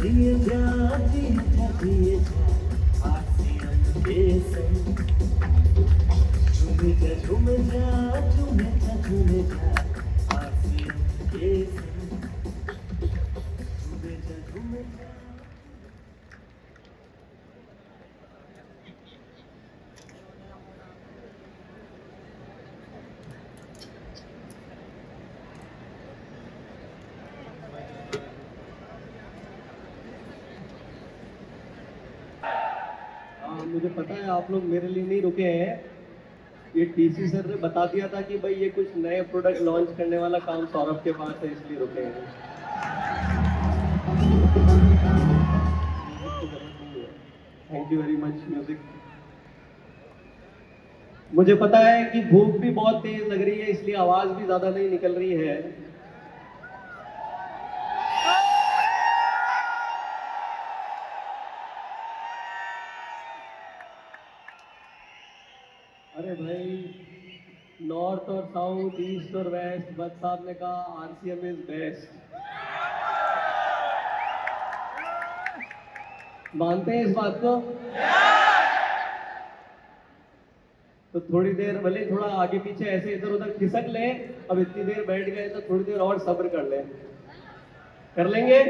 जिए जा जिए जा आसियां के संग झूम जा झूम जा झूम जा आसियां के संग झूम जा मुझे पता है आप लोग मेरे लिए नहीं रुके हैं। ये टीसी सर ने बता दिया था कि भाई ये कुछ नए प्रोडक्ट लॉन्च करने वाला काम सौरभ के पास है, इसलिए रुके हैं। Thank you very much music. मुझे पता है कि भूख भी बहुत तेज लग रही है, इसलिए आवाज भी ज्यादा नहीं निकल रही है। अरे भाई, नॉर्थ और साउथ, ईस्ट और वेस्ट, बट साहब ने कहा आरसीएम इज बेस्ट। मानते हैं इस बात को? तो थोड़ी देर भले थोड़ा आगे पीछे ऐसे इधर उधर खिसक ले। अब इतनी देर बैठ गए तो थोड़ी देर और सब्र कर ले। कर लेंगे?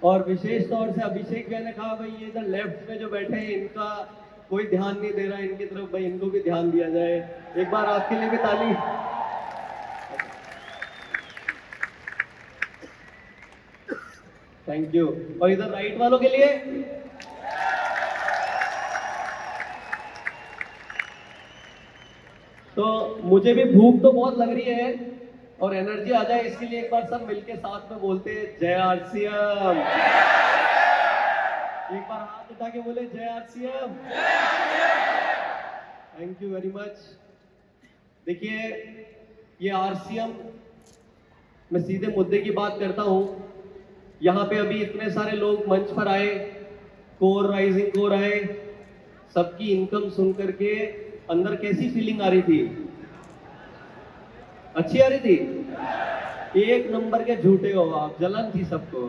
और विशेष तौर से अभिषेक भैया ने कहा भाई ये इधर लेफ्ट में जो बैठे हैं इनका कोई ध्यान नहीं दे रहा है, इनकी तरफ भाई इनको भी ध्यान दिया जाए। एक बार आपके लिए भी ताली। Thank you. और इधर राइट वालों के लिए तो मुझे भी भूख तो बहुत लग रही है और एनर्जी आ जाए, इसके लिए एक बार सब मिलके साथ में बोलते हैं जय आरसीएम। एक बार हाथ उठा के बोले जय RCM. Thank you very much. देखिए ये आरसीएम, मैं सीधे मुद्दे की बात करता हूं। यहाँ पे अभी इतने सारे लोग मंच पर आए, कोर राइजिंग कोर आए, सबकी इनकम सुन करके अंदर कैसी फीलिंग आ रही थी? अच्छी आ रही थी? एक नंबर के झूठे हो आप, जलन थी सबको,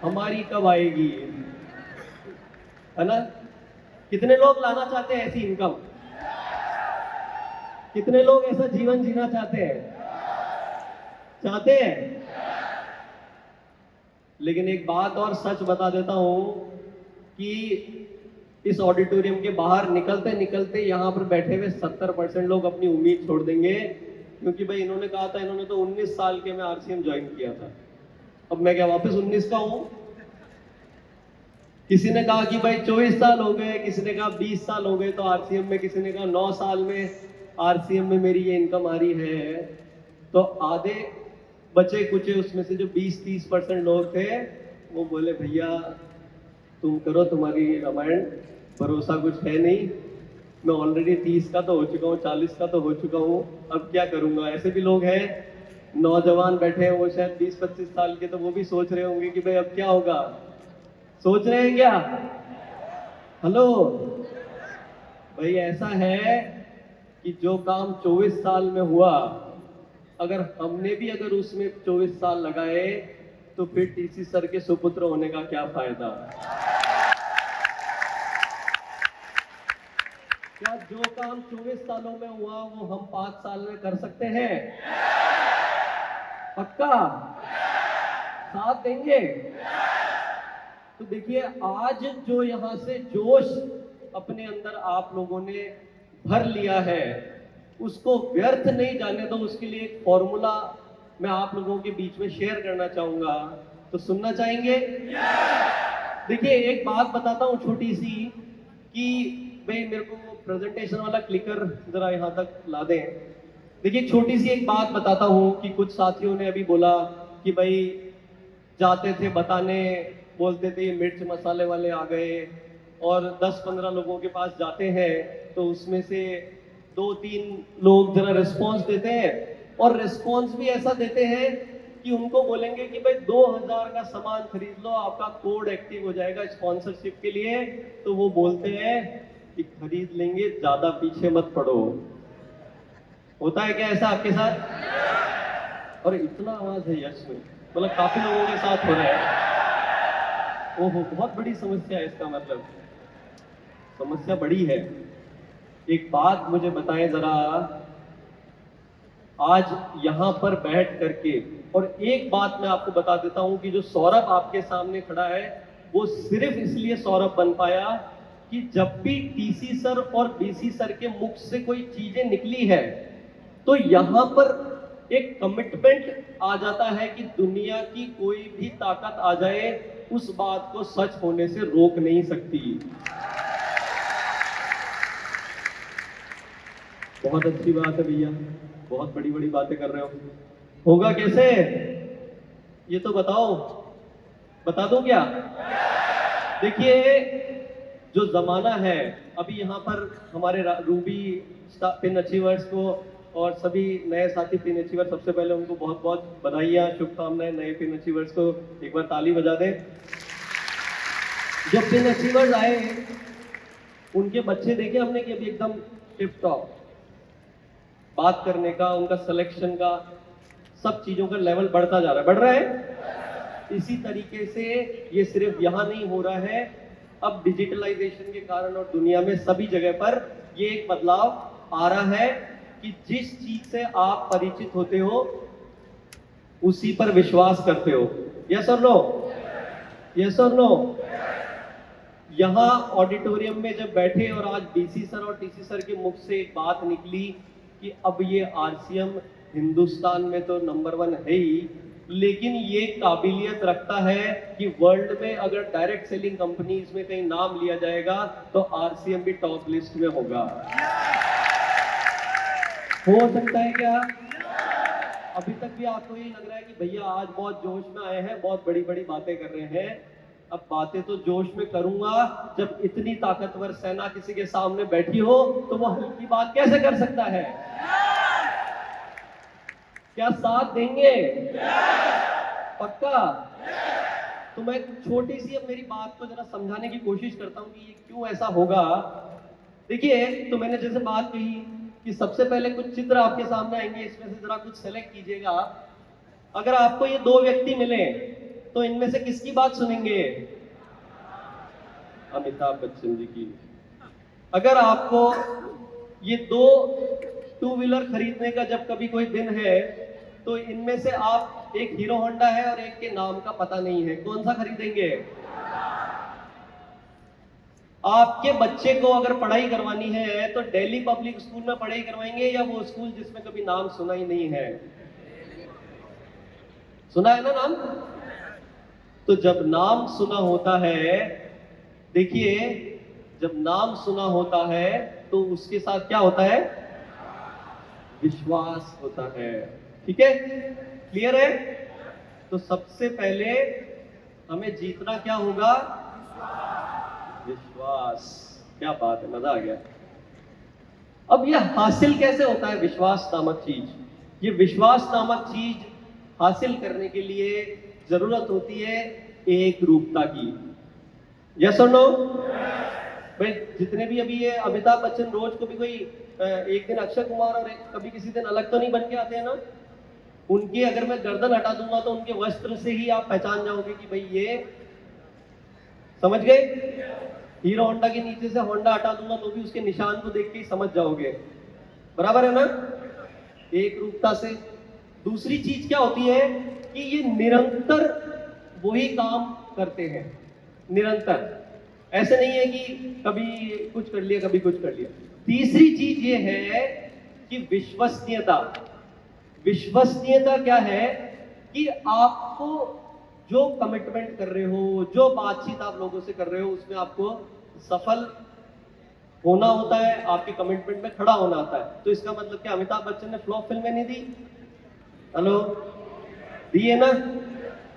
हमारी कब आएगी, है ना? कितने लोग लाना चाहते हैं ऐसी इनकम? कितने लोग ऐसा जीवन जीना चाहते हैं? चाहते हैं? लेकिन एक बात और सच बता देता हूं कि इस ऑडिटोरियम के बाहर निकलते निकलते यहां पर बैठे हुए 70% लोग अपनी उम्मीद छोड़ देंगे, क्योंकि भाई इन्होंने कहा था, इन्होंने तो 19 साल के में आरसीएम ज्वाइन किया था। अब मैं क्या वापस 19 का हूं? किसी ने कहा कि भाई 24 साल हो गए, किसी ने कहा 20 साल हो गए तो आरसीएम में, किसी ने कहा 9 साल में आरसीएम में मेरी ये इनकम आ रही है। तो आधे बचे कुचे उसमें से जो 20-30% लोग थे वो बोले भैया तुम करो, तुम्हारी रामायण, भरोसा कुछ है नहीं, मैं ऑलरेडी 30 का तो हो चुका हूँ, 40 का तो हो चुका हूँ, अब क्या करूंगा। ऐसे भी लोग हैं, नौजवान बैठे हैं वो शायद 20-25 साल के, तो वो भी सोच रहे होंगे कि भाई अब क्या होगा। सोच रहे हैं क्या? हेलो भाई, ऐसा है कि जो काम 24 साल में हुआ, अगर हमने भी अगर उसमें 24 साल लगाए तो फिर टीसी सर के सुपुत्र होने का क्या फायदा? क्या जो काम 24 सालों में हुआ वो हम 5 साल में कर सकते हैं? पक्का साथ देंगे? तो देखिए आज जो यहां से जोश अपने अंदर आप लोगों ने भर लिया है, उसको व्यर्थ नहीं जाने दो। उसके लिए एक फॉर्मूला मैं आप लोगों के बीच में शेयर करना चाहूंगा, तो सुनना चाहेंगे? देखिए एक बात बताता हूं छोटी सी, कि भाई मेरे को प्रेजेंटेशन वाला क्लिकर जरा यहां तक ला दें। देखिए छोटी सी एक बात बताता हूं कि कुछ साथियों ने अभी बोला कि भाई जाते थे बताने, बोलते थे ये मिर्च मसाले वाले आ गए, और 10-15 लोगों के पास जाते हैं तो उसमें से 2-3 लोग जरा रिस्पॉन्स देते हैं, और रिस्पॉन्स भी ऐसा देते हैं कि उनको बोलेंगे कि भाई 2000 का सामान खरीद लो, आपका कोड एक्टिव हो जाएगा स्पॉन्सरशिप के लिए। तो वो बोलते हैं कि खरीद लेंगे, ज्यादा पीछे मत पड़ो। होता है क्या ऐसा आपके साथ? और इतना आवाज है यश में, मतलब काफी लोगों के साथ हो रहा है। ओहो, बहुत बड़ी समस्या है, इसका मतलब समस्या बड़ी है। एक बात मुझे बताएं जरा, आज यहां पर बैठ करके, और एक बात मैं आपको बता देता हूं कि जो सौरभ आपके सामने खड़ा है वो सिर्फ इसलिए सौरभ बन पाया कि जब भी टीसी सर और बीसी सर के मुख से कोई चीजें निकली है तो यहां पर एक कमिटमेंट आ जाता है कि दुनिया की कोई भी ताकत आ जाए उस बात को सच होने से रोक नहीं सकती। बहुत अच्छी बात है भैया, बहुत बड़ी बड़ी बातें कर रहे हो। होगा कैसे ये तो बताओ, बता दूं क्या? देखिए, जो जमाना है अभी यहाँ पर हमारे रूबी पिन अचीवर्स को और सभी नए साथी पिन अचीवर, सबसे पहले उनको बहुत बहुत बधाइयाँ, शुभकामनाएं नए पिन अचीवर्स को, एक बार ताली बजा दें। जब पिन अचीवर्स आए उनके बच्चे देखे हमने कि अभी एकदम टिप टॉप, बात करने का, उनका सिलेक्शन का, सब चीजों का लेवल बढ़ता जा रहा है, बढ़ रहा है। इसी तरीके से ये सिर्फ यहां नहीं हो रहा है, अब डिजिटलाइजेशन के कारण और दुनिया में सभी जगह पर ये एक बदलाव आ रहा है कि जिस चीज से आप परिचित होते हो उसी पर विश्वास करते हो। यस और नो? यस और नो? यहां ऑडिटोरियम में जब बैठे और आज डीसी सर और टीसी सर के मुख से एक बात निकली कि अब ये आरसीएम हिंदुस्तान में तो नंबर 1 है ही, लेकिन ये काबिलियत रखता है कि वर्ल्ड में अगर डायरेक्ट सेलिंग कंपनीज में कहीं नाम लिया जाएगा तो आरसीएम भी टॉप लिस्ट में होगा। हो सकता है क्या? अभी तक भी आपको ये लग रहा है कि भैया आज बहुत जोश में आए हैं, बहुत बड़ी बड़ी बातें कर रहे हैं। अब बातें तो जोश में करूंगा, जब इतनी ताकतवर सेना किसी के सामने बैठी हो तो वो हल्की बात कैसे कर सकता है? क्या साथ देंगे? पक्का? तो मैं छोटी सी अब मेरी बात को जरा समझाने की कोशिश करता हूं कि ये क्यों ऐसा होगा। देखिए, तो मैंने जैसे बात कही कि सबसे पहले कुछ चित्र आपके सामने आएंगे, इसमें से जरा कुछ सेलेक्ट कीजिएगा। अगर आपको ये 2 व्यक्ति मिले तो इनमें से किसकी बात सुनेंगे? अमिताभ बच्चन जी की। अगर आपको ये 2 टू व्हीलर खरीदने का जब कभी कोई दिन है तो इनमें से आप, एक हीरो होंडा है और एक के नाम का पता नहीं है, कौन सा खरीदेंगे? आपके बच्चे को अगर पढ़ाई करवानी है तो दिल्ली पब्लिक स्कूल में पढ़ाई करवाएंगे या वो स्कूल जिसमें कभी नाम सुना ही नहीं है? सुना है ना नाम? तो जब नाम सुना होता है, देखिए, जब नाम सुना होता है तो उसके साथ क्या होता है? विश्वास होता है। ठीक है? क्लियर है? तो सबसे पहले हमें जीतना क्या होगा? विश्वास। क्या बात है, मजा आ गया। अब यह हासिल कैसे होता है विश्वास नामक चीज? ये विश्वास नामक चीज हासिल करने के लिए जरूरत होती है एक रूपता की। यस और नो? भाई, जितने भी अभी ये अमिताभ बच्चन रोज को भी कोई एक दिन अक्षय कुमार और कभी किसी दिन अलग तो नहीं बन के आते हैं ना? उनके अगर मैं गर्दन हटा दूंगा तो उनके वस्त्र से ही आप पहचान जाओगे कि भाई ये, समझ गए? हीरो होंडा के नीचे से होंडा हटा दूंगा तो भी उसके निशान को देख के ही समझ जाओगे। बराबर है ना? एक रूपता से। दूसरी चीज क्या होती है कि ये निरंतर वही काम करते हैं, निरंतर। ऐसे नहीं है कि कभी कुछ कर लिया कभी कुछ कर लिया। तीसरी चीज ये है कि विश्वसनीयता। विश्वसनीयता क्या है कि आपको जो कमिटमेंट कर रहे हो, जो बातचीत आप लोगों से कर रहे हो, उसमें आपको सफल होना होता है, आपके कमिटमेंट में खड़ा होना होता है। तो इसका मतलब क्या अमिताभ बच्चन ने फ्लॉप फिल्में नहीं दी? हेलो, दी है ना?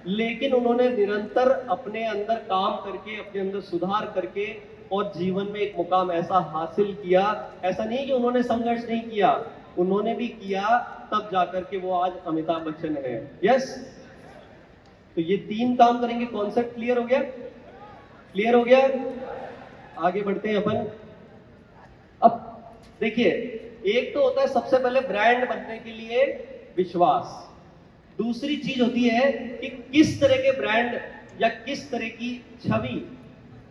लेकिन उन्होंने निरंतर अपने अंदर काम करके, अपने अंदर सुधार करके और जीवन में एक मुकाम ऐसा हासिल किया। ऐसा नहीं कि उन्होंने संघर्ष नहीं किया, उन्होंने भी किया, तब जाकर के वो आज अमिताभ बच्चन है। यस? तो ये 3 काम करेंगे। कॉन्सेप्ट क्लियर हो गया? क्लियर हो गया? आगे बढ़ते हैं अपन। अब देखिए, एक तो होता है सबसे पहले ब्रांड बनने के लिए विश्वास, दूसरी चीज होती है कि किस तरह के ब्रांड या किस तरह की छवि,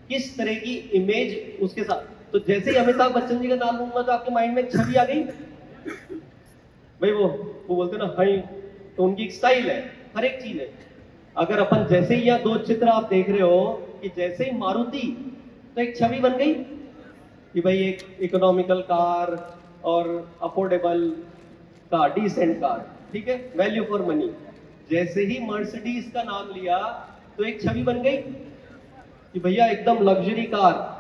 किस तरह की इमेज उसके साथ। तो जैसे ही अमिताभ बच्चन जी का नाम लूंगा तो आपके माइंड में एक छवि आ गई भाई, वो बोलते ना हाई, तो उनकी एक स्टाइल है, हर एक चीज है। अगर अपन जैसे ही यहाँ दो चित्र आप देख रहे हो कि जैसे ही मारुति, तो एक छवि बन गई कि भाई एक इकोनॉमिकल कार और अफोर्डेबल कार, डिसेंट कार, ठीक है, वैल्यू फॉर मनी। जैसे ही मर्सिडीज का नाम लिया तो एक छवि बन गई कि भैया एकदम लग्जरी कार,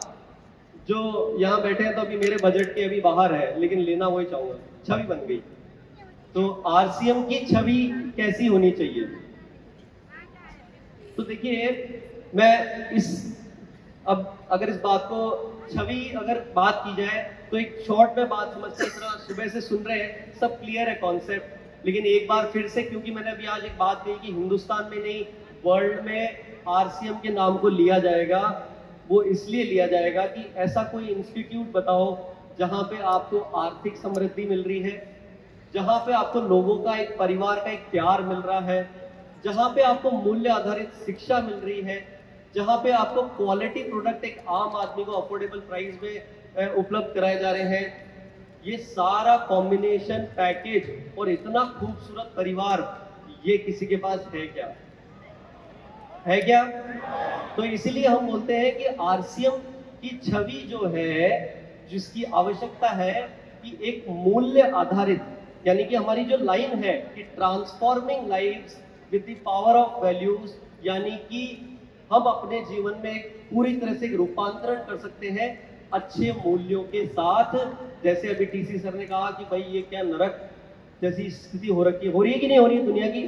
जो यहाँ बैठे हैं तो अभी मेरे बजट के अभी बाहर है, लेकिन लेना वही चाहूंगा, छवि बन गई। तो आरसीएम की छवि कैसी होनी चाहिए? तो देखिए, मैं अब अगर इस बात को छवि अगर बात की जाए तो एक शॉर्ट में बात समझते, इतना सुबह से सुन रहे हैं, सब क्लियर है कॉन्सेप्ट, लेकिन एक बार फिर से, क्योंकि मैंने अभी आज एक बात कही कि हिंदुस्तान में नहीं वर्ल्ड में आरसीएम के नाम को लिया जाएगा, वो इसलिए लिया जाएगा कि ऐसा कोई इंस्टीट्यूट बताओ जहां पे आपको आर्थिक समृद्धि मिल रही है, जहां पे आपको लोगों का एक परिवार का एक प्यार मिल रहा है, जहां पे आपको मूल्य आधारित शिक्षा मिल रही है, जहां पे आपको क्वालिटी प्रोडक्ट एक आम आदमी को अफोर्डेबल प्राइस में उपलब्ध कराए जा रहे हैं। ये सारा कॉम्बिनेशन पैकेज और इतना खूबसूरत परिवार, ये किसी के पास है क्या? है क्या? तो इसीलिए हम बोलते हैं कि आरसीएम की छवि जो है, जिसकी आवश्यकता है कि एक मूल्य आधारित, यानी कि हमारी जो लाइन है कि transforming lives with the power of values, यानी कि हम अपने जीवन में पूरी तरह से रूपांतरण कर सकते हैं अच्छे मूल्यों के साथ। जैसे अभी टीसी सर ने कहा कि भाई ये क्या नरक जैसी स्थिति हो रखी है, हो रही है कि नहीं हो रही है दुनिया की,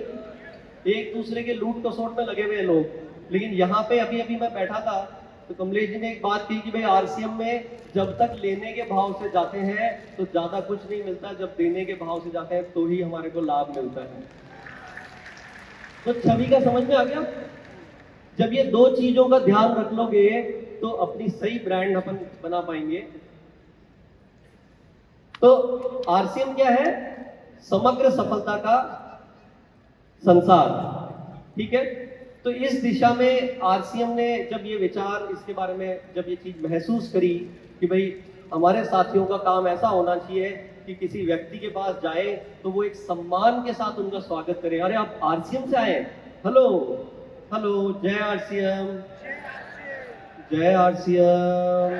एक दूसरे के लूट कसोट में लगे हुए हैं लोग। लेकिन यहाँ पे अभी अभी मैं बैठा था तो कमलेश जी ने एक बात कही कि भाई आरसीएम में जब तक लेने के भाव से जाते हैं तो ज्यादा कुछ नहीं मिलता, जब देने के भाव से जाते हैं तो ही हमारे को लाभ मिलता है। तो छवि का समझ में आ गया? जब ये दो चीजों का ध्यान रख लोगे तो अपनी सही ब्रांड अपन बना पाएंगे। तो आरसीएम क्या है? समग्र सफलता का संसार, ठीक है। तो इस दिशा में आरसीएम ने जब ये विचार, इसके बारे में जब ये चीज महसूस करी कि भाई हमारे साथियों का काम ऐसा होना चाहिए कि किसी व्यक्ति के पास जाए तो वो एक सम्मान के साथ उनका स्वागत करे। अरे आप आरसीएम से आए, हेलो हेलो, जय आरसीएम, जय आरसीएम।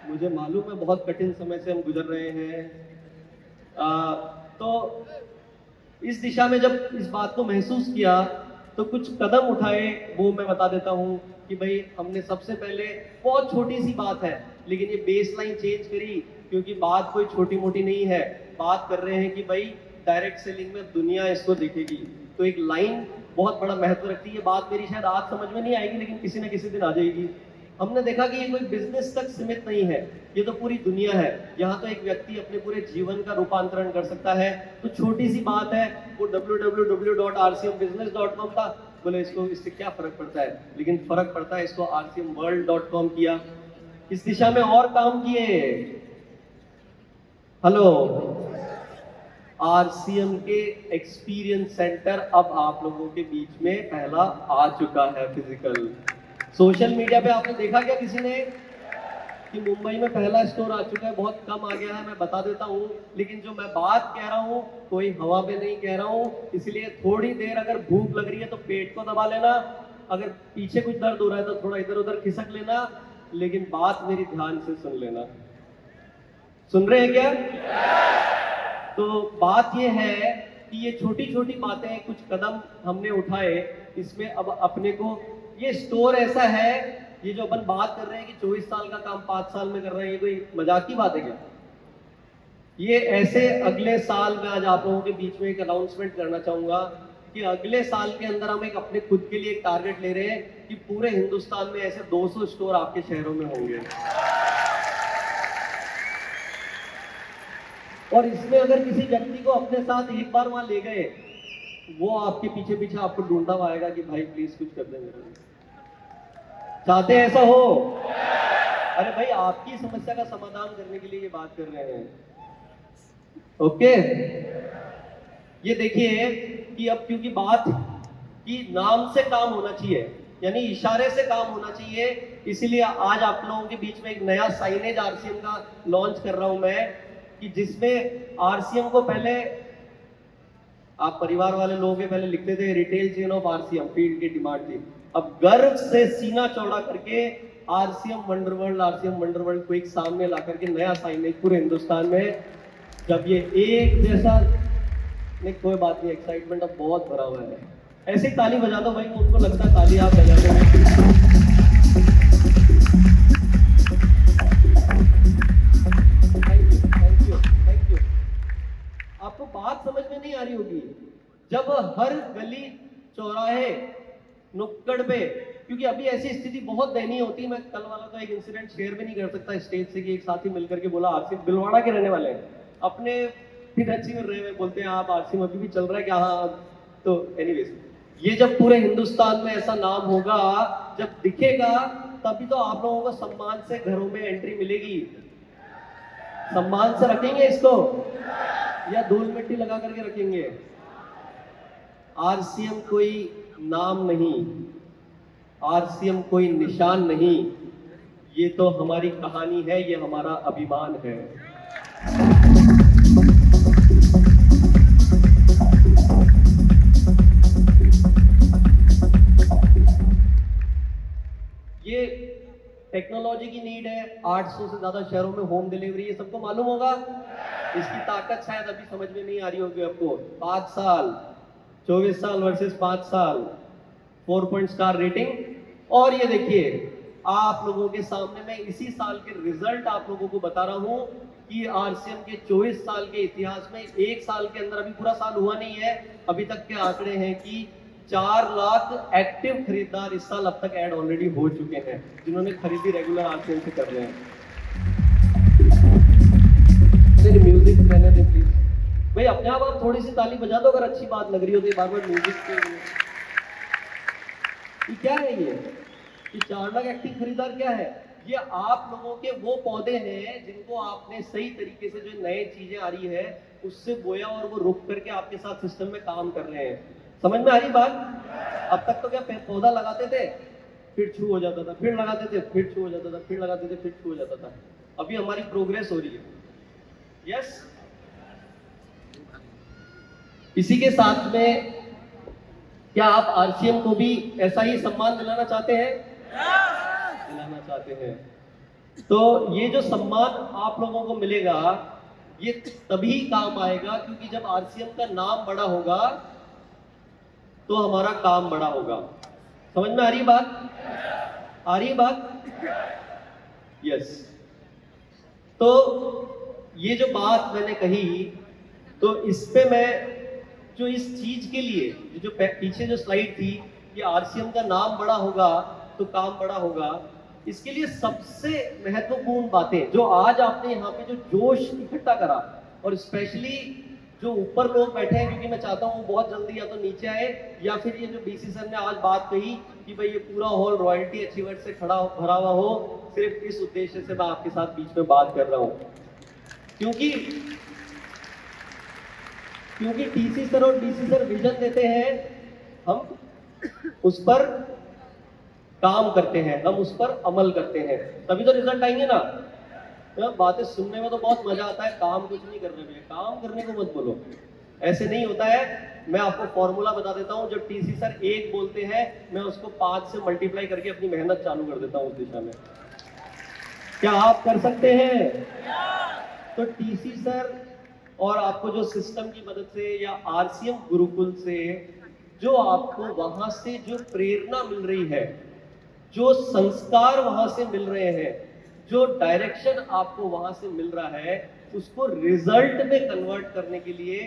मुझे मालूम है बहुत कठिन समय से हम गुजर रहे हैं। तो इस दिशा में जब इस बात को महसूस किया तो कुछ कदम उठाए, वो मैं बता देता हूं कि भाई हमने सबसे पहले, बहुत छोटी सी बात है लेकिन ये बेसलाइन चेंज करी, क्योंकि बात कोई छोटी मोटी नहीं है। बात कर रहे हैं कि भाई डायरेक्ट सेलिंग में दुनिया इसको देखेगी, तो एक लाइन बहुत बड़ा महत्व रखती है। बात मेरी शायद आज समझ में नहीं आएगी लेकिन किसी न किसी दिन आ जाएगी। हमने देखा कि ये कोई बिजनेस तक सीमित नहीं है, ये तो पूरी दुनिया है। यहाँ तो एक व्यक्ति अपने पूरे जीवन का रूपांतरण कर सकता है। तो छोटी सी बात है, वो www.rcmbusiness.com था, बोले इसको, इससे क्या फर्क पड़ता है, लेकिन फर्क पड़ता है, इसको rcmworld.com किया। इस दिशा में और काम किए। हेलो, आरसीएम के एक्सपीरियंस सेंटर अब आप लोगों के बीच में पहला आ चुका है फिजिकल। सोशल मीडिया पे आपने देखा क्या किसी ने कि मुंबई में पहला स्टोर आ चुका है? बहुत कम आ गया है, मैं बता देता हूँ। लेकिन जो मैं बात कह रहा हूँ कोई हवा पे नहीं कह रहा हूँ, इसलिए थोड़ी देर अगर भूख लग रही है तो पेट को दबा लेना, अगर पीछे कुछ दर्द हो रहा है तो थोड़ा इधर उधर खिसक लेना, लेकिन बात मेरी ध्यान से सुन लेना। सुन रहे हैं क्या? तो बात ये है कि ये छोटी छोटी बातें, कुछ कदम हमने उठाए, इसमें अब अपने को, ये स्टोर ऐसा है, ये जो अपन बात कर रहे हैं कि 24 साल का काम 5 साल में कर रहे हैं, ये कोई मजाक की बात है क्या? ये ऐसे अगले साल में आज आप लोगों के बीच में एक अनाउंसमेंट करना चाहूंगा कि अगले साल के अंदर हम एक अपने खुद के लिए एक टारगेट ले रहे हैं कि पूरे हिंदुस्तान में ऐसे 200 स्टोर आपके शहरों में होंगे। और इसमें अगर किसी व्यक्ति को अपने साथ एक बार वहां ले गए, वो आपके पीछे पीछे आपको ढूंढता हुआ आएगा कि भाई प्लीज कुछ कर दे मेरे लिए। चाहते हैं ऐसा हो? अरे भाई आपकी समस्या का समाधान करने के लिए ये बात कर रहे हैं। ओके, ये देखिए कि अब क्योंकि बात कि नाम से काम होना चाहिए, यानी इशारे से काम होना चाहिए, इसीलिए आज आप लोगों के बीच में एक नया साइनेज आरसीएम का लॉन्च कर रहा हूं मैं, कि जिसमें आरसीएम को पहले आप परिवार वाले लोगों के पहले लिखते थे retail chain of RCM, field की डिमांड थी, अब गर्व से सीना चौड़ा करके आरसीएम वंडरवर्ल्ड को एक सामने ला करके नया साइनेज पूरे हिंदुस्तान में, जब ये एक जैसा, नहीं कोई बात नहीं, एक्साइटमेंट अब बहुत भरा हुआ है, ऐसे ही ताली बजा दो भाई, उनको लगता है ताली आप बजाते हो। Thank you. आपको बात समझ में नहीं आ रही होगी, जब हर गली चौराहे नुक्कड़ पे, क्योंकि अभी ऐसी स्थिति बहुत दयनीय होती है, मैं कल वाला तो एक इंसिडेंट शेयर भी नहीं कर सकता स्टेज से, कि एक साथी मिलकर के बोला, आरसी बिलवाड़ा के रहने वाले हैं, अपने फिर में रहे हुए, बोलते हैं आप आरसी अभी भी चल रहा है क्या? हाँ। तो एनीवेज, ये जब पूरे हिंदुस्तान में ऐसा नाम होगा, जब दिखेगा, तभी तो आप लोगों को सम्मान से घरों में एंट्री मिलेगी। सम्मान से रखेंगे इसको या धूल मिट्टी लगा करके रखेंगे? आरसीएम कोई नाम नहीं, आरसीएम कोई निशान नहीं, ये तो हमारी कहानी है, ये हमारा अभिमान है। ये टेक्नोलॉजी की नीड है, 800 से ज्यादा शहरों में होम डिलीवरी, ये सबको मालूम होगा। इसकी ताकत शायद अभी समझ में नहीं आ रही होगी आपको। 5 साल, 24 साल वर्सेस 5 साल, 4 पॉइंट स्टार रेटिंग। और ये देखिए, आप लोगों के सामने मैं इसी साल के रिजल्ट आप लोगों को बता रहा हूं कि आरसीएम के 24 साल के इतिहास में एक साल के अंदर, अभी पूरा साल हुआ नहीं है, अभी तक के आंकड़े हैं कि 4 लाख एक्टिव खरीदार इस साल अब तक ऐड ऑलरेडी हो चुके हैं, जिन्होंने खरीदी रेगुलर आरसीएम से कर रहे हैं। म्यूजिक रहने दे प्लीज भाई, अपने आप थोड़ी सी ताली बजा दो अगर अच्छी बात लग रही हो तो, बार बार म्यूजिक के ये क्या है? ये 4 लाख एक्टिव खरीदार क्या है? ये आप लोगों के वो पौधे हैं जिनको आपने सही तरीके से, जो नई चीजें आ रही है उससे बोया, और वो रुक करके आपके साथ सिस्टम में काम कर रहे हैं। समझ में आ रही बात? अब तक तो क्या पौधा लगाते थे फिर छू हो जाता था, फिर लगाते थे फिर छू हो जाता था, फिर लगाते थे फिर छू हो जाता था। अभी हमारी प्रोग्रेस हो रही है। यस, इसी के साथ में क्या आप आरसीएम को भी ऐसा ही सम्मान दिलाना चाहते हैं? दिलाना चाहते हैं। तो ये जो सम्मान आप लोगों को मिलेगा, ये तभी काम आएगा क्योंकि जब आरसीएम का नाम बड़ा होगा तो हमारा काम बड़ा होगा। समझ में आ रही बात? आ रही बात? यस। तो ये जो बात मैंने कही, तो इस पे मैं जो इस चीज के लिए, जो पीछे जो स्लाइड थी कि आरसीएम का नाम बड़ा होगा तो काम बड़ा होगा, इसके लिए सबसे महत्वपूर्ण बातें जो आज आपने यहाँ पे जो जोश इकट्ठा करा, और स्पेशली जो ऊपर लोग बैठे हैं, क्योंकि मैं चाहता हूँ बहुत जल्दी या तो नीचे आए, या फिर ये जो बीसी सर ने आज बात कही कि भाई ये पूरा हॉल रॉयल्टी अचीवर से भरा हुआ हो, सिर्फ इस उद्देश्य से मैं आपके साथ बीच में बात कर रहा हूँ। क्योंकि टीसी सर और डीसी सर विजन देते हैं, हम उस पर काम करते हैं, हम उस पर अमल करते हैं, तभी तो रिजल्ट आएंगे ना। बातें सुनने में तो बहुत मजा आता है, काम कुछ नहीं करने में, काम करने को मत बोलो, ऐसे नहीं होता है। मैं आपको फॉर्मूला बता देता हूं, जब टीसी सर 1 बोलते हैं, मैं उसको 5 से मल्टीप्लाई करके अपनी मेहनत चालू कर देता हूं उस दिशा में। क्या आप कर सकते हैं? तो टीसी सर और आपको जो सिस्टम की मदद से या आरसीएम गुरुकुल से जो आपको वहां से जो प्रेरणा मिल रही है, जो संस्कार वहां से मिल रहे हैं, जो डायरेक्शन आपको वहां से मिल रहा है, उसको रिजल्ट में कन्वर्ट करने के लिए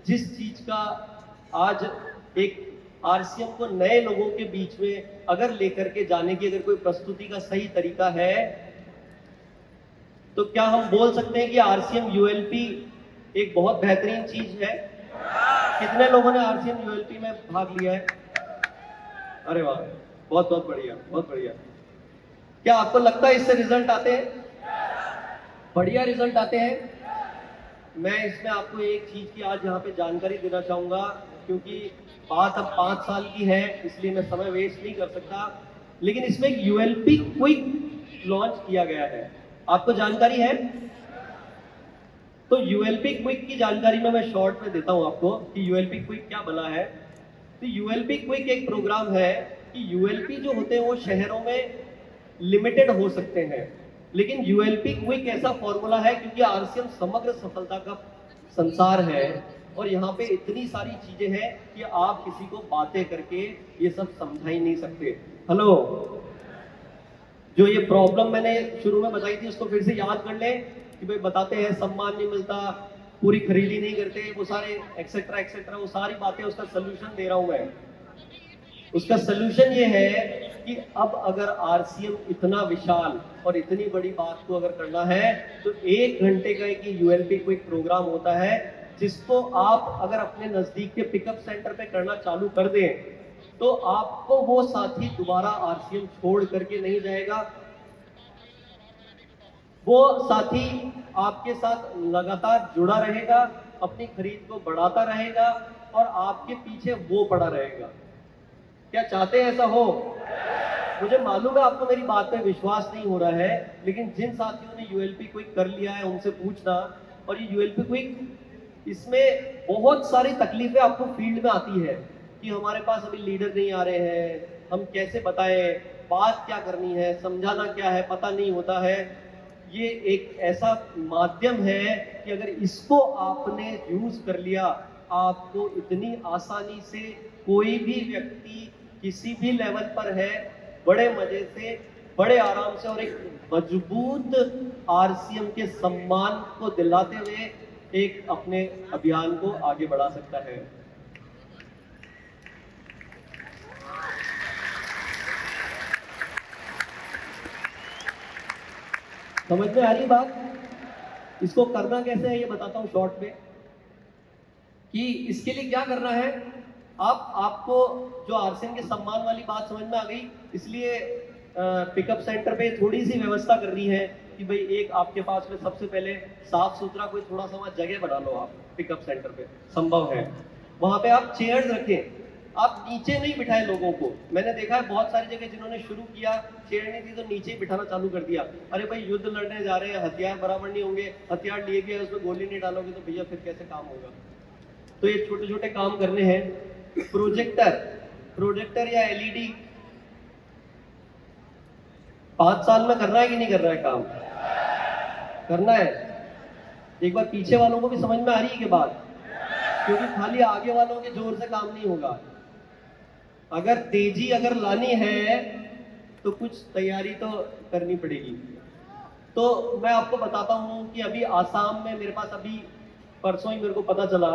जिस चीज का आज एक आरसीएम को नए लोगों के बीच में अगर लेकर के जाने की अगर कोई प्रस्तुति का सही तरीका है, तो क्या हम बोल सकते हैं कि आरसीएम यूएलपी एक बहुत बेहतरीन चीज है? कितने लोगों ने आरसीएम यूएलपी में भाग लिया है? अरे वाह, बहुत बहुत बढ़िया, बहुत बढ़िया। क्या आपको लगता है इससे रिजल्ट आते हैं? बढ़िया रिजल्ट आते हैं। मैं इसमें आपको एक चीज की आज यहाँ पे जानकारी देना चाहूंगा क्योंकि बात अब 5 साल की है, इसलिए मैं समय वेस्ट नहीं कर सकता। लेकिन इसमें एक यूएलपी क्विक लॉन्च किया गया है, आपको जानकारी है? तो यूएलपी क्विक की जानकारी में मैं शॉर्ट में देता हूं आपको कि यूएलपी क्विक क्या बना है। तो यूएलपी क्विक एक प्रोग्राम है कि यूएलपी जो होते हैं वो शहरों में लिमिटेड हो सकते हैं, लेकिन यूएलपी क्विक ऐसा फॉर्मूला है क्योंकि आरसीएम समग्र सफलता का संसार है और यहाँ पे इतनी सारी चीजें हैं कि आप किसी को बातें करके ये सब समझा ही नहीं सकते। हेलो, जो ये प्रॉब्लम मैंने शुरू में बताई थी उसको फिर से याद कर लें कि भाई बताते हैं सम्मान नहीं मिलता, पूरी खरीदी नहीं करते, वो सारे एक्सेट्रा एक्सेट्रा, वो सारी बातें, उसका सोल्यूशन दे रहा हूं मैं। उसका सोल्यूशन ये है कि अब अगर आरसीएम इतना विशाल और इतनी बड़ी बात को अगर करना है तो 1 घंटे का एक यूएलपी क्विक प्रोग्राम होता है जिसको आप अगर अपने नजदीक के पिकअप सेंटर पे करना चालू कर दें तो आपको वो साथी दोबारा आरसीएम छोड़ करके नहीं जाएगा। वो साथी आपके साथ लगातार जुड़ा रहेगा, अपनी खरीद को बढ़ाता रहेगा और आपके पीछे वो पड़ा रहेगा। क्या चाहते हैं ऐसा हो? मुझे मालूम है आपको मेरी बात पे विश्वास नहीं हो रहा है, लेकिन जिन साथियों ने यूएलपी क्विक कर लिया है उनसे पूछना। और ये यूएलपी क्विक, इसमें बहुत सारी तकलीफें आपको फील्ड में आती है कि हमारे पास अभी लीडर नहीं आ रहे हैं, हम कैसे बताएं, बात क्या करनी है, समझाना क्या है, पता नहीं होता है। ये एक ऐसा माध्यम है कि अगर इसको आपने यूज कर लिया, आपको इतनी आसानी से कोई भी व्यक्ति किसी भी लेवल पर है, बड़े मजे से, बड़े आराम से और एक मजबूत आरसीएम के सम्मान को दिलाते हुए एक अपने अभियान को आगे बढ़ा सकता है। समझ में आ रही बात? इसको करना कैसे है ये बताता हूं शॉर्ट में कि इसके लिए क्या करना है। आपको जो आरसीएम के सम्मान वाली बात समझ में आ गई, इसलिए पिकअप सेंटर पे थोड़ी सी व्यवस्था कर रही है कि भाई एक आपके पास में सबसे पहले साफ सुथरा कोई थोड़ा सा वहां जगह बना लो। आप पिकअप सेंटर पे संभव है वहां पे आप चेयर्स रखें, आप नीचे नहीं बिठाए लोगों को। मैंने देखा है बहुत सारी जगह जिन्होंने शुरू किया, चेयर नहीं थी तो नीचे ही बिठाना चालू कर दिया। अरे भाई युद्ध लड़ने जा रहे हैं, हथियार बराबर नहीं होंगे, हथियार लिए गए उसमें गोली नहीं डालोगे तो भैया फिर कैसे काम होगा। तो ये छोटे छोटे काम करने हैं। प्रोजेक्टर या एलईडी 5 साल में करना है कि नहीं कर रहा है काम? करना है। एक बार पीछे वालों को भी समझ में आ रही है कि बात, क्योंकि खाली आगे वालों के जोर से काम नहीं होगा। अगर तेजी अगर लानी है तो कुछ तैयारी तो करनी पड़ेगी। तो मैं आपको बताता हूं कि अभी आसाम में मेरे पास अभी परसों ही मेरे को पता चला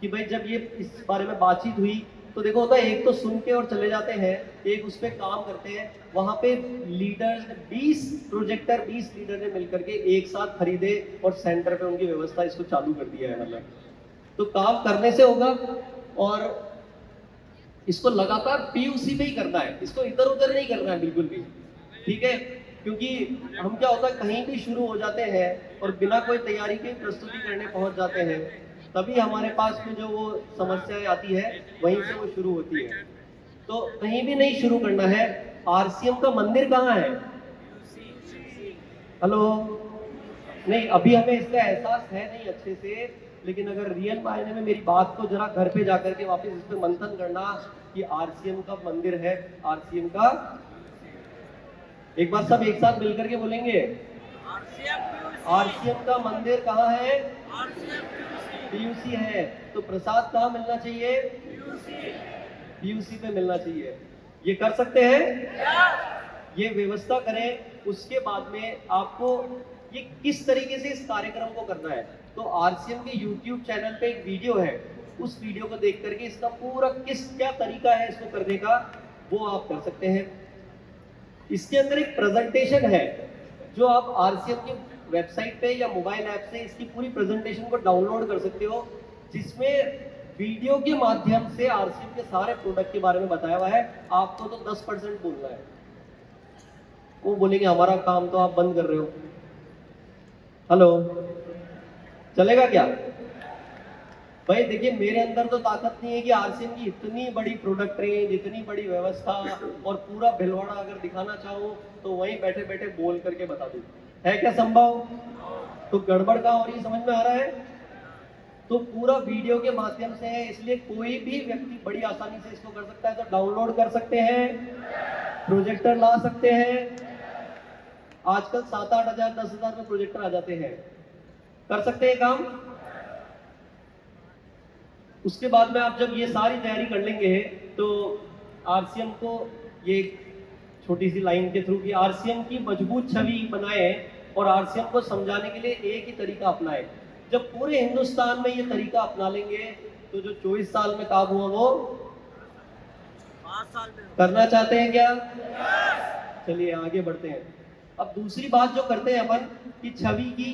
कि भाई जब ये इस बारे में बातचीत हुई तो देखो होता है, एक तो सुन के और चले जाते हैं, एक उस पर काम करते हैं। वहां पे लीडर्स ने 20 लीडर ने मिलकर के एक साथ खरीदे और सेंटर पे उनकी व्यवस्था इसको चालू कर दिया है। मतलब तो काम करने से होगा और इसको लगातार पीयूसी पे ही करना है, इसको इधर उधर नहीं करना है बिल्कुल भी, ठीक है? क्योंकि हम क्या होता है कहीं भी शुरू हो जाते हैं और बिना कोई तैयारी के प्रस्तुति करने पहुंच जाते हैं, तभी हमारे पास में जो वो समस्याएं आती है वहीं से वो शुरू होती है। तो कहीं भी नहीं शुरू करना है। आरसीएम का मंदिर कहाँ है? हेलो, नहीं अभी हमें इसका एहसास है नहीं अच्छे से, लेकिन अगर रियल मायने में मेरी बात को जरा घर पे जाकर के वापस इस पे मंथन करना कि आरसीएम का मंदिर है, आरसीएम का, एक बार सब एक साथ मिलकर के बोलेंगे आरसीएम का मंदिर कहाँ है? पीयूसी है। तो प्रसाद कहाँ मिलना चाहिए? पीयूसी पे मिलना चाहिए। ये कर सकते हैं? ये व्यवस्था करें। उसके बाद में आपको ये किस तरीके से इस कार्यक्रम को करना है, तो आरसीएम के यूट्यूब चैनल पे एक वीडियो है, उस वीडियो को देख करके इसका पूरा क्या तरीका है इसको करने का वो आप कर सकते हैं। इसके अंदर एक प्रेजेंटेशन है जो आप आरसीएम की वेबसाइट पे या मोबाइल ऐप से इसकी पूरी प्रेजेंटेशन को डाउनलोड कर सकते हो, जिसमें वीडियो के माध्यम से आरसीएम के सारे प्रोडक्ट के बारे में बताया हुआ है। आपको तो 10% बोलना है। वो बोलेंगे हमारा काम तो आप बंद कर रहे हो। हेलो, चलेगा क्या? भाई देखिए, मेरे अंदर तो ताकत नहीं है कि आरसीएम की इतनी बड़ी प्रोडक्ट रेंज, इतनी बड़ी व्यवस्था और पूरा भिलवाड़ा अगर दिखाना चाहूँ तो वहीं बैठे बैठे बोल करके बता दूँ। है क्या संभव? तो गड़बड़ कहाँ हो रही है, समझ में आ रहा है? तो पूरा वीडियो के माध्यम से है, इसलिए कोई भी व्यक्ति बड़ी आसानी से इसको कर सकता है। तो डाउनलोड कर सकते हैं, प्रोजेक्टर ला सकते हैं। आजकल 7-8 हजार 10 हजार में प्रोजेक्टर आ जाते हैं, कर सकते हैं काम। उसके बाद में आप जब ये सारी तैयारी कर लेंगे तो आरसीएम को ये छोटी सी लाइन के थ्रू कि आरसीएम की मजबूत छवि बनाए और आरसीएम को समझाने के लिए एक ही तरीका अपनाए। जब पूरे हिंदुस्तान में ये तरीका अपना लेंगे तो जो 24 साल में काम हुआ वो 5 साल में करना चाहते हैं क्या? चलिए आगे बढ़ते हैं। अब दूसरी बात जो करते हैं अपन कि छवि की,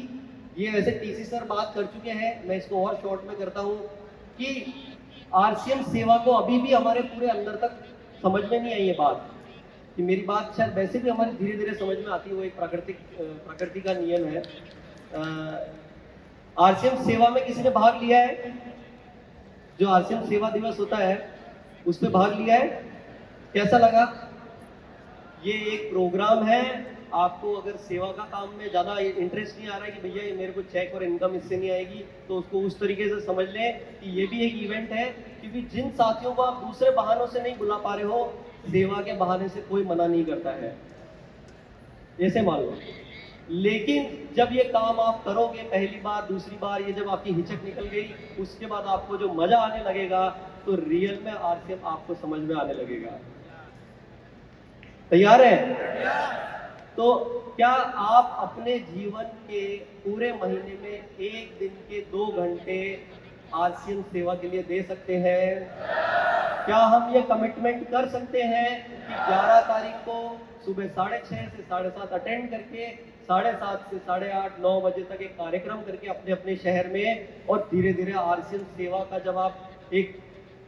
ये वैसे टीसी सर बात कर चुके हैं, मैं इसको और शॉर्ट में करता हूँ कि आरसीएम सेवा को अभी भी हमारे पूरे अंदर तक समझ में नहीं आई है बात, कि मेरी बात शायद वैसे भी हमारी धीरे धीरे समझ में आती है, वो एक प्रकृति का नियम है। आरसीएम सेवा में किसी ने भाग लिया है? जो आरसीएम सेवा दिवस होता है उस पर भाग लिया है? कैसा लगा? ये एक प्रोग्राम है। आपको अगर सेवा का काम में ज़्यादा इंटरेस्ट नहीं आ रहा है कि भैया ये मेरे को चेक और इनकम इससे नहीं आएगी, तो उसको उस तरीके से समझ लें कि ये भी एक इवेंट है। क्योंकि जिन साथियों को आप दूसरे बहानों से नहीं बुला पा रहे हो, सेवा के बहाने से कोई मना नहीं करता है, ऐसे मान लो। लेकिन जब ये काम आप करोगे पहली बार, दूसरी बार, ये जब आपकी हिचक निकल गई, उसके बाद आपको जो मजा आने लगेगा तो रियल में आरसीएम आपको समझ में आने लगेगा। तैयार है? तो क्या आप अपने जीवन के पूरे महीने में एक दिन के 2 घंटे आरसीएम सेवा के लिए दे सकते हैं? क्या हम ये कमिटमेंट कर सकते हैं कि 11 तारीख को सुबह 6:30 से 7:30 अटेंड करके 7:30 से 8:30 9 बजे तक एक कार्यक्रम करके अपने अपने शहर में, और धीरे धीरे आरसीएम सेवा का जब आप एक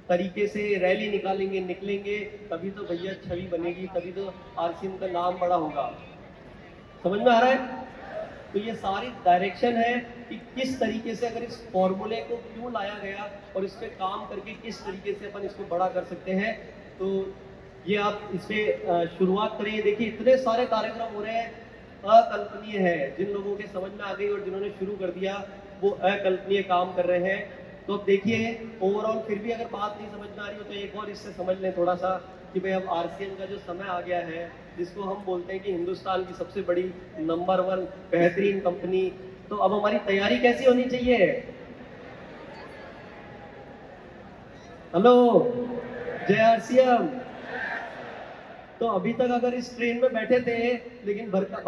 तरीके से रैली निकलेंगे, तभी तो भैया छवि बनेगी, तभी तो आरसीएम का नाम बड़ा होगा। समझ में आ रहा है? तो ये सारी डायरेक्शन है कि किस तरीके से, अगर इस फॉर्मूले को क्यों लाया गया और इस पे काम करके किस तरीके से अपन इसको बड़ा कर सकते हैं। तो ये आप इस पे शुरुआत करिए। देखिए इतने सारे कार्यक्रम हो रहे हैं, अकल्पनीय है। जिन लोगों के समझ में आ गई और जिन्होंने शुरू कर दिया वो अकल्पनीय काम कर रहे हैं। तो अब देखिए ओवरऑल फिर भी अगर बात नहीं समझ में आ रही हो तो एक और इससे समझ लें थोड़ा सा कि भाई अब आरसीएम का जो समय आ गया है, जिसको हम बोलते हैं कि हिंदुस्तान की सबसे बड़ी नंबर 1 बेहतरीन कंपनी, तो अब हमारी तैयारी कैसी होनी चाहिए? हेलो, जय आरसीएम। तो अभी तक अगर इस ट्रेन में बैठे थे लेकिन